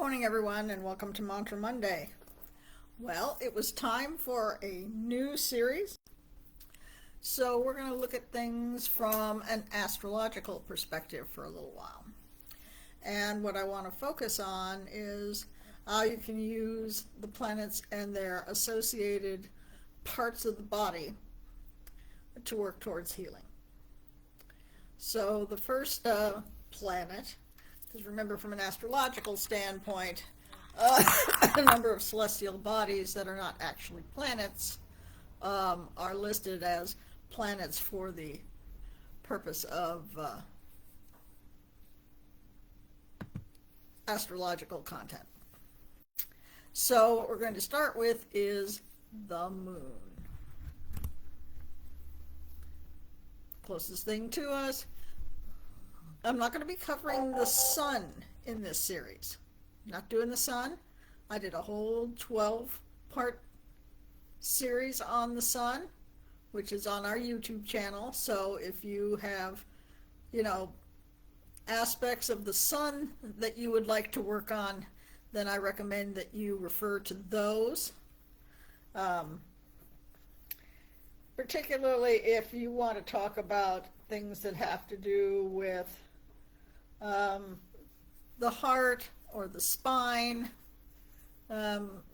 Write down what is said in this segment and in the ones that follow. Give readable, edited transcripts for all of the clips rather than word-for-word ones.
morning, everyone, and welcome to Mantra Monday. Well, it was time for a new series. So we're going to look at things from an astrological perspective for a little while. And what I want to focus on is how you can use the planets and their associated parts of the body to work towards healing. So the first planet, because remember from an astrological standpoint, a number of celestial bodies that are not actually planets are listed as planets for the purpose of astrological content. So what we're going to start with is the moon. Closest thing to us. I'm not going to be covering the sun in this series. Not doing the sun. I did a whole 12-part series on the sun, which is on our YouTube channel. So if you have, aspects of the sun that you would like to work on, then I recommend that you refer to those. Particularly if you want to talk about things that have to do with the heart or the spine,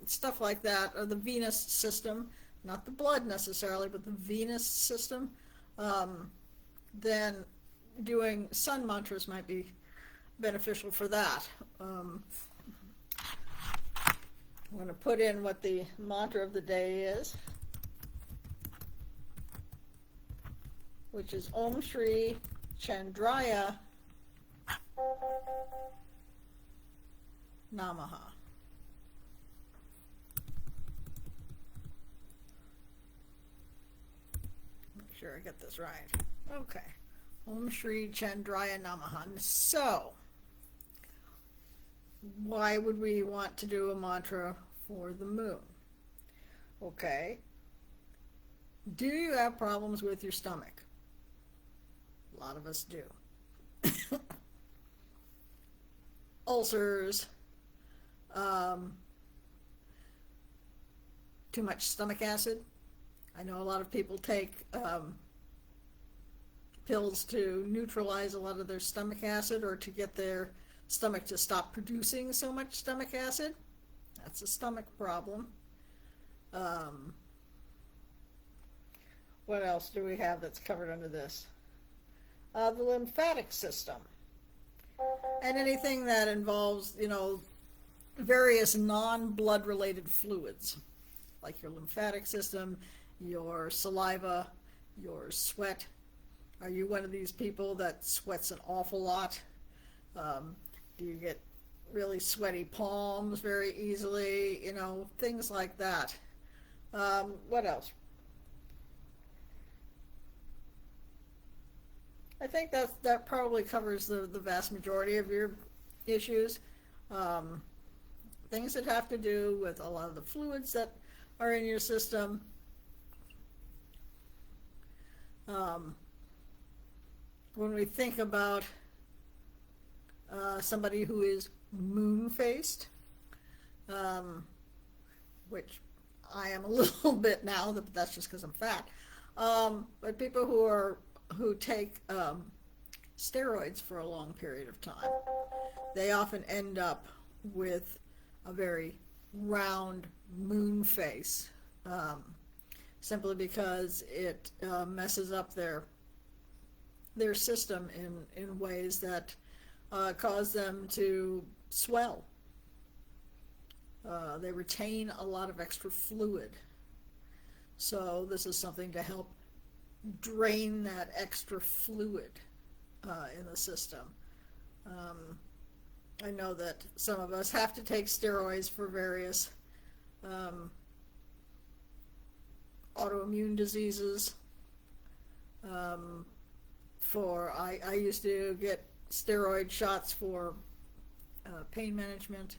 stuff like that, or the venous system, not the blood necessarily, but the venous system, then doing sun mantras might be beneficial for that. I'm going to put in what the mantra of the day is, which is Om Shri Chandraya Namaha. Make sure I get this right. Okay. Om Shri Chandraya Namaha. So, why would we want to do a mantra for the moon? Okay. Do you have problems with your stomach? A lot of us do. Ulcers, too much stomach acid. I know a lot of people take pills to neutralize a lot of their stomach acid or to get their stomach to stop producing so much stomach acid. That's a stomach problem. What else do we have that's covered under this? The lymphatic system. And anything that involves, various non-blood related fluids, like your lymphatic system, your saliva, your sweat. Are you one of these people that sweats an awful lot? Do you get really sweaty palms very easily? Things like that. What else? I think that probably covers the vast majority of your issues. Things that have to do with a lot of the fluids that are in your system. When we think about somebody who is moon-faced, which I am a little bit now, but that's just because I'm fat. But people who take steroids for a long period of time, they often end up with a very round moon face, simply because it messes up their system in ways that cause them to swell. They retain a lot of extra fluid. So this is something to help drain that extra fluid in the system. I know that some of us have to take steroids for various autoimmune diseases. I used to get steroid shots for pain management.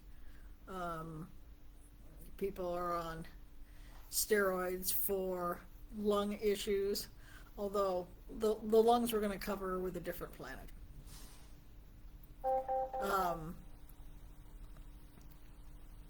People are on steroids for lung issues, although the lungs we're going to cover with a different planet.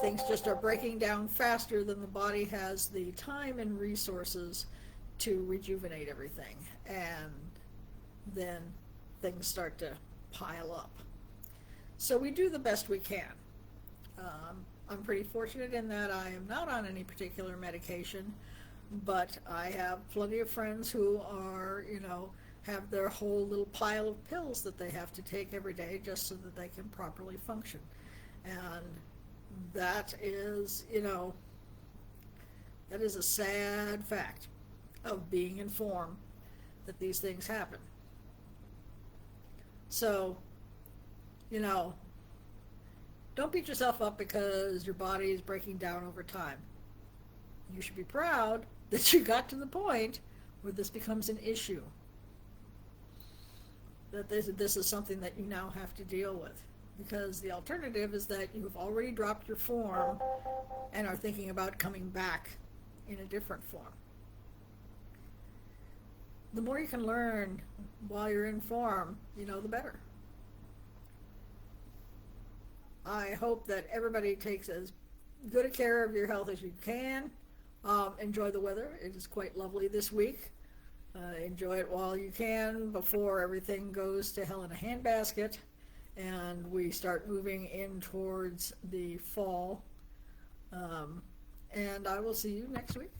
Things just are breaking down faster than the body has the time and resources to rejuvenate everything. And then things start to pile up. So we do the best we can. I'm pretty fortunate in that I am not on any particular medication, but I have plenty of friends who are, have their whole little pile of pills that they have to take every day just so that they can properly function. And that is, that is a sad fact of being informed that these things happen. So, don't beat yourself up because your body is breaking down over time. You should be proud that you got to the point where this becomes an issue. That this is something that you now have to deal with. Because the alternative is that you have already dropped your form and are thinking about coming back in a different form. The more you can learn while you're in form, the better. I hope that everybody takes as good a care of your health as you can. Enjoy the weather. It is quite lovely this week. Enjoy it while you can before everything goes to hell in a handbasket and we start moving in towards the fall. And I will see you next week.